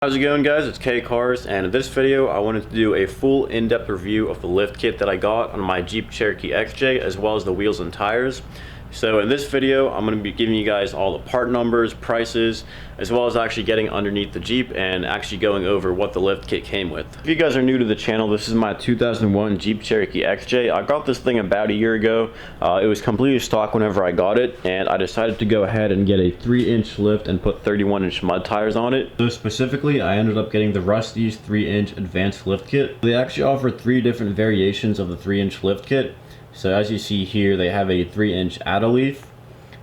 How's it going, guys? It's K Cars, and in this video I wanted to do a full in-depth review of the lift kit that I got on my Jeep Cherokee XJ, as well as the wheels and tires. So in this video I'm going to be giving you guys all the part numbers, prices, as well as actually getting underneath the Jeep and actually going over what the lift kit came with. If you guys are new to the channel, this is my 2001 Jeep Cherokee XJ. I got this thing about a year ago. It was completely stock whenever I got it, and I decided to go ahead and get a 3-inch lift and put 31-inch mud tires on it. So specifically, I ended up getting the Rusty's 3-inch advanced lift kit. They actually offer 3 different variations of the 3-inch lift kit. So as you see here, they have a 3-inch leaf,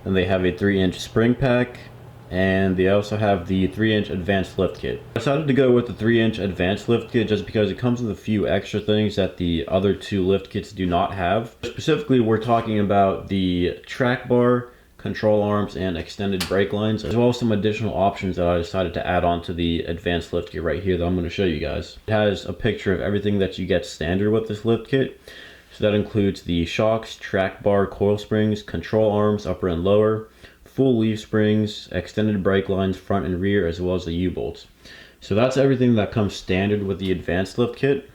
and they have a 3-inch spring pack, and they also have the 3-inch advanced lift kit. I decided to go with the 3-inch advanced lift kit just because it comes with a few extra things that the other 2 lift kits do not have. Specifically, we're talking about the track bar, control arms, and extended brake lines, as well as some additional options that I decided to add on to the advanced lift kit right here that I'm going to show you guys. It has a picture of everything that you get standard with this lift kit. So that includes the shocks, track bar, coil springs, control arms, upper and lower, full leaf springs, extended brake lines, front and rear, as well as the U-bolts. So that's everything that comes standard with the advanced lift kit.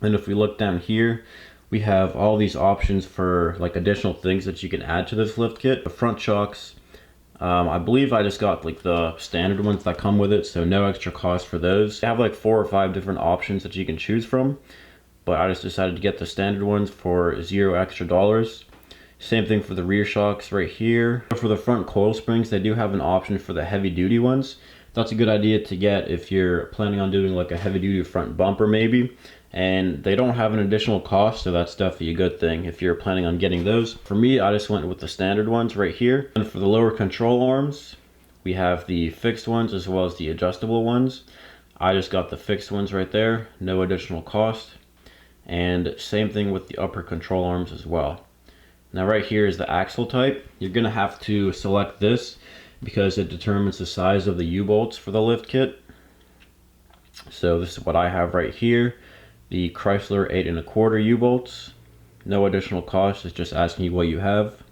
And if we look down here, we have all these options for like additional things that you can add to this lift kit. The front shocks, I believe I just got like the standard ones that come with it, so no extra cost for those. They have like 4 or 5 different options that you can choose from, but I just decided to get the standard ones for $0 extra. Same thing for the rear shocks right here. For the front coil springs, they do have an option for the heavy duty ones. That's a good idea to get if you're planning on doing like a heavy duty front bumper maybe. And they don't have an additional cost, so that's definitely a good thing if you're planning on getting those. For me, I just went with the standard ones right here. And for the lower control arms, we have the fixed ones as well as the adjustable ones. I just got the fixed ones right there, no additional cost. And same thing with the upper control arms as well. Now right here is the axle type. You're going to have to select this because it determines the size of the U-bolts for the lift kit. So this is what I have right here. The Chrysler 8 1/4 U-bolts. No additional cost, it's just asking you what you have.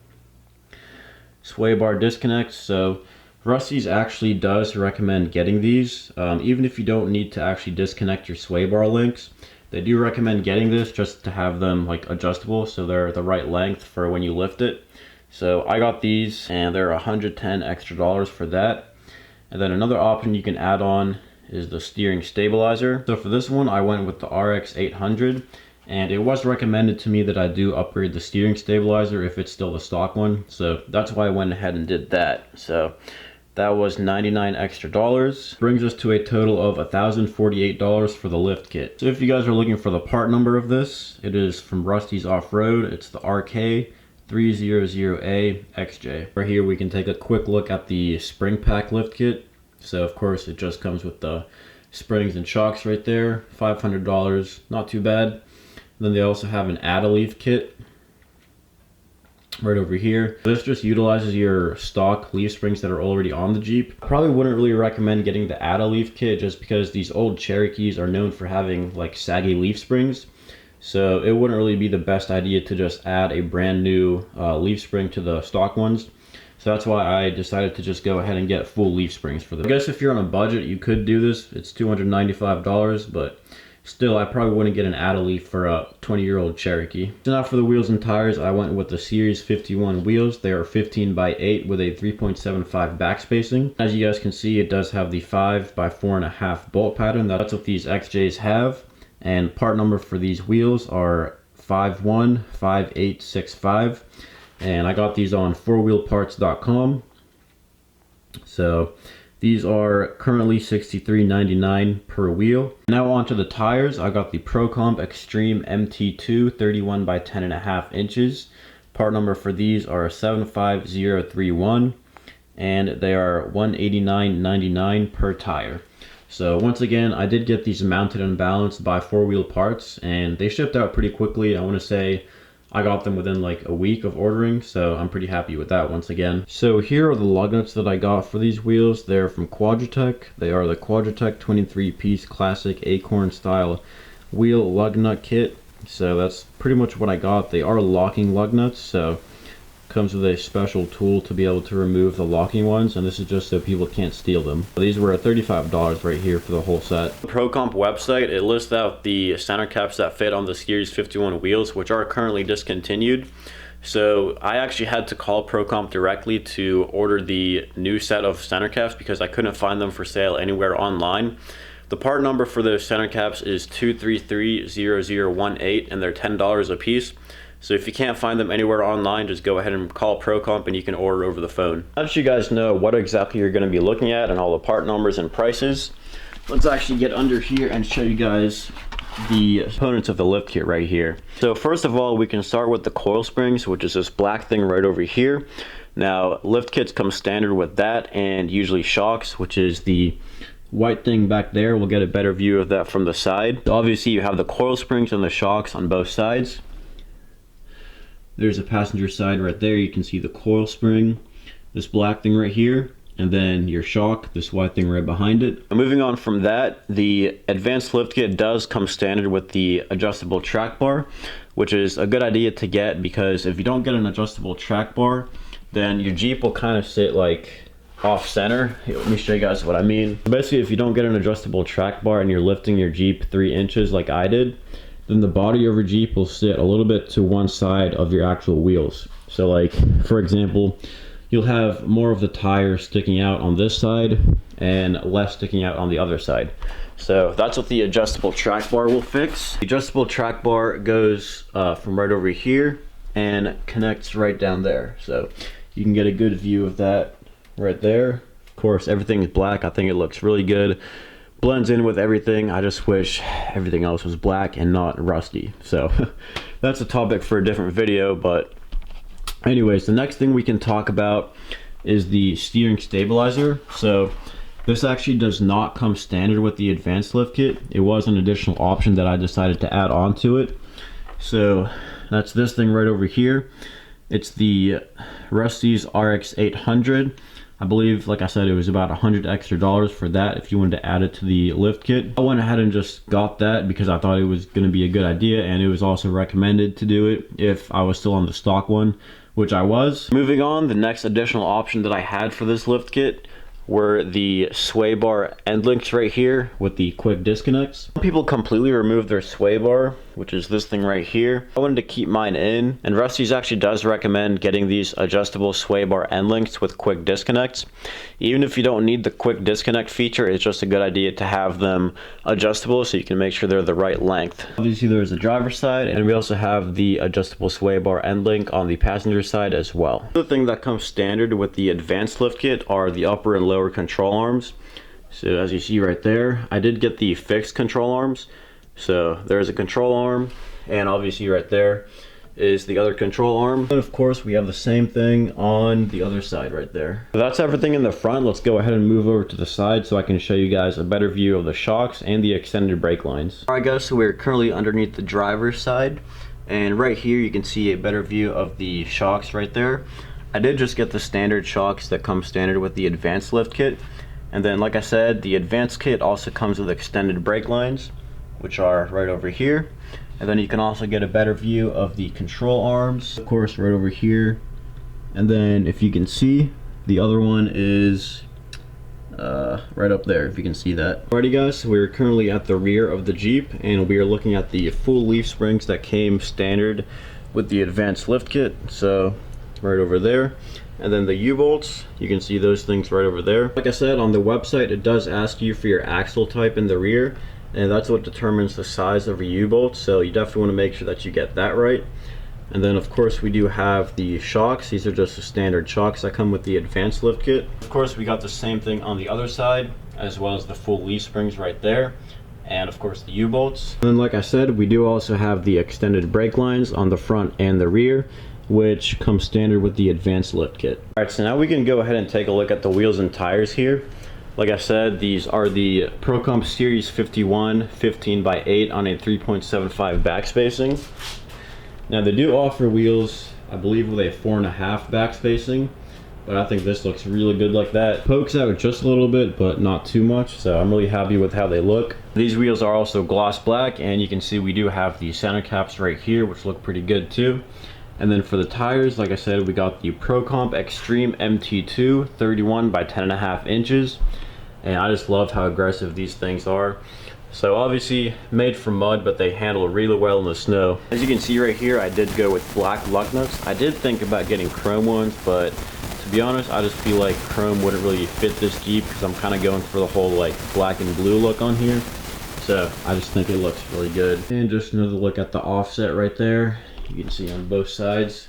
Sway bar disconnects. So Rusty's actually does recommend getting these. Even if you don't need to actually disconnect your sway bar links, they do recommend getting this just to have them like adjustable so they're the right length for when you lift it. So I got these and they're $110 extra for that. And then another option you can add on is the steering stabilizer. So for this one I went with the RX 800, and it was recommended to me that I do upgrade the steering stabilizer if it's still the stock one. So that's why I went ahead and did that. So that was $99 extra. Brings us to a total of $1,048 for the lift kit. So if you guys are looking for the part number of this, it is from Rusty's Off-Road. It's the RK300A XJ. Right here we can take a quick look at the spring pack lift kit. So of course it just comes with the springs and shocks right there. $500, not too bad. Then they also have an add-a-leaf kit right over here. This just utilizes your stock leaf springs that are already on the Jeep. I probably wouldn't really recommend getting the add-a-leaf kit just because these old Cherokees are known for having like saggy leaf springs. So it wouldn't really be the best idea to just add a brand new leaf spring to the stock ones. So that's why I decided to just go ahead and get full leaf springs for them. I guess if you're on a budget, you could do this. It's $295, but still, I probably wouldn't get an add-a-leaf for a 20-year-old Cherokee. So now for the wheels and tires, I went with the Series 51 wheels. They are 15x8 with a 3.75 back spacing. As you guys can see, it does have the 5x4.5 bolt pattern. That's what these XJs have. And part number for these wheels are 515865. And I got these on 4wheelparts.com. So these are currently $63.99 per wheel. Now onto the tires. I got the ProComp Extreme MT2 31x10.5 inches. Part number for these are 75031, and they are $189.99 per tire. So once again, I did get these mounted and balanced by 4Wheel Parts, and they shipped out pretty quickly. I want to say I got them within like a week of ordering, so I'm pretty happy with that once again. So here are the lug nuts that I got for these wheels. They're from Quadratec. They are the Quadratec 23-piece classic acorn style wheel lug nut kit. So that's pretty much what I got. They are locking lug nuts, so comes with a special tool to be able to remove the locking ones, and this is just so people can't steal them. These were $35 right here for the whole set. ProComp website, it lists out the center caps that fit on the Series 51 wheels, which are currently discontinued. So I actually had to call ProComp directly to order the new set of center caps because I couldn't find them for sale anywhere online. The part number for those center caps is 2330018, and they're $10 a piece. So if you can't find them anywhere online, just go ahead and call ProComp and you can order over the phone. Now that you guys know what exactly you're going to be looking at and all the part numbers and prices, let's actually get under here and show you guys the components of the lift kit right here. So first of all, we can start with the coil springs, which is this black thing right over here. Now lift kits come standard with that, and usually shocks, which is the white thing back there. We'll get a better view of that from the side. So obviously you have the coil springs and the shocks on both sides. There's a passenger side right there. You can see the coil spring, this black thing right here, and then your shock, this white thing right behind it. Moving on from that, the advanced lift kit does come standard with the adjustable track bar, which is a good idea to get, because if you don't get an adjustable track bar, then your Jeep will kind of sit like off center. Here, let me show you guys what I mean. Basically, if you don't get an adjustable track bar and you're lifting your Jeep 3 inches like I did, then the body of your Jeep will sit a little bit to one side of your actual wheels. So like, for example, you'll have more of the tire sticking out on this side and less sticking out on the other side. So that's what the adjustable track bar will fix. The adjustable track bar goes from right over here and connects right down there. So you can get a good view of that right there. Of course, everything is black. I think it looks really good. Blends in with everything. I just wish everything else was black and not rusty. So that's a topic for a different video, but anyways, the next thing we can talk about is the steering stabilizer. So this actually does not come standard with the advanced lift kit. It was an additional option that I decided to add on to it. So that's this thing right over here. It's the Rusty's RX 800. I believe, like I said, it was about $100 extra for that if you wanted to add it to the lift kit. I went ahead and just got that because I thought it was going to be a good idea, and it was also recommended to do it if I was still on the stock one, which I was. Moving on, the next additional option that I had for this lift kit were the sway bar end links right here with the quick disconnects. Some people completely remove their sway bar, which is this thing right here. I wanted to keep mine in, and Rusty's actually does recommend getting these adjustable sway bar end links with quick disconnects. Even if you don't need the quick disconnect feature, it's just a good idea to have them adjustable so you can make sure they're the right length. Obviously there's the driver's side, and we also have the adjustable sway bar end link on the passenger side as well. The thing that comes standard with the advanced lift kit are the upper and lower control arms. So as you see right there, I did get the fixed control arms. So there's a control arm, and obviously right there is the other control arm. And of course we have the same thing on the other side right there. So that's everything in the front. Let's go ahead and move over to the side so I can show you guys a better view of the shocks and the extended brake lines. Alright guys, so we're currently underneath the driver's side, and right here you can see a better view of the shocks right there. I did just get the standard shocks that come standard with the advanced lift kit, and then like I said, the advanced kit also comes with extended brake lines, which are right over here. And then you can also get a better view of the control arms, of course, right over here. And then if you can see, the other one is right up there, if you can see that. Alrighty guys, so we're currently at the rear of the Jeep, and we are looking at the full leaf springs that came standard with the advanced lift kit. So right over there. And then the U-bolts, you can see those things right over there. Like I said, on the website it does ask you for your axle type in the rear, and that's what determines the size of a U-bolt, so you definitely want to make sure that you get that right. And then of course we do have the shocks. These are just the standard shocks that come with the advanced lift kit. Of course we got the same thing on the other side, as well as the full leaf springs right there, and of course the U-bolts. And then like I said, we do also have the extended brake lines on the front and the rear, which comes standard with the advanced lift kit. Alright, so now we can go ahead and take a look at the wheels and tires here. Like I said, these are the ProComp Series 51 15x8 on a 3.75 back spacing. Now they do offer wheels, I believe, with a 4.5 back spacing, but I think this looks really good like that. Pokes out just a little bit, but not too much, so I'm really happy with how they look. These wheels are also gloss black, and you can see we do have the center caps right here, which look pretty good too. And then for the tires, like I said, we got the Pro Comp Extreme MT2 31 by 10.5 inches. And I just love how aggressive these things are. So obviously made from mud, but they handle really well in the snow. As you can see right here, I did go with black Lug Nuts. I did think about getting chrome ones, but to be honest, I just feel like chrome wouldn't really fit this Jeep because I'm kind of going for the whole like black and blue look on here. So I just think it looks really good. And just another look at the offset right there. You can see on both sides.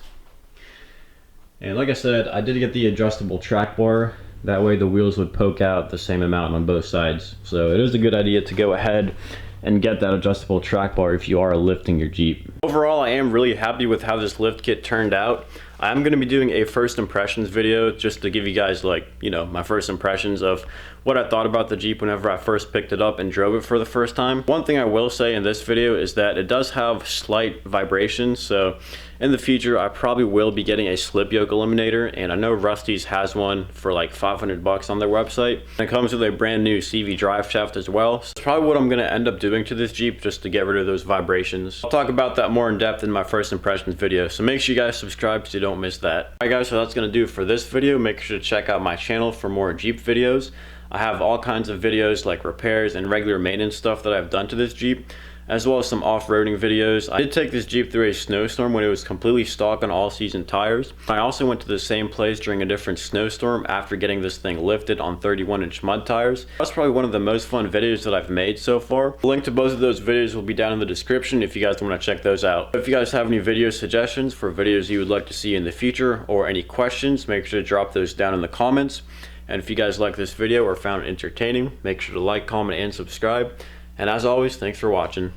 And like I said, I did get the adjustable track bar. That way the wheels would poke out the same amount on both sides. So it is a good idea to go ahead and get that adjustable track bar if you are lifting your Jeep. Overall, I am really happy with how this lift kit turned out. I'm going to be doing a first impressions video just to give you guys, like, you know, my first impressions of what I thought about the Jeep whenever I first picked it up and drove it for the first time. One thing I will say in this video is that it does have slight vibrations, so in the future I probably will be getting a slip yoke eliminator, and I know Rusty's has one for like 500 bucks on their website. And it comes with a brand new CV drive shaft as well. So it's probably what I'm going to end up doing to this Jeep just to get rid of those vibrations. I'll talk about that more in depth in my first impressions video, so make sure you guys subscribe so you don't miss that. Alright guys, so that's going to do it for this video. Make sure to check out my channel for more Jeep videos. I have all kinds of videos like repairs and regular maintenance stuff that I've done to this Jeep, as well as some off-roading videos. I did take this Jeep through a snowstorm when it was completely stock on all-season tires. I also went to the same place during a different snowstorm after getting this thing lifted on 31-inch mud tires. That's probably one of the most fun videos that I've made so far. The link to both of those videos will be down in the description if you guys want to check those out. If you guys have any video suggestions for videos you would like to see in the future, or any questions, make sure to drop those down in the comments. And if you guys like this video or found it entertaining, make sure to like, comment, and subscribe. And as always, thanks for watching.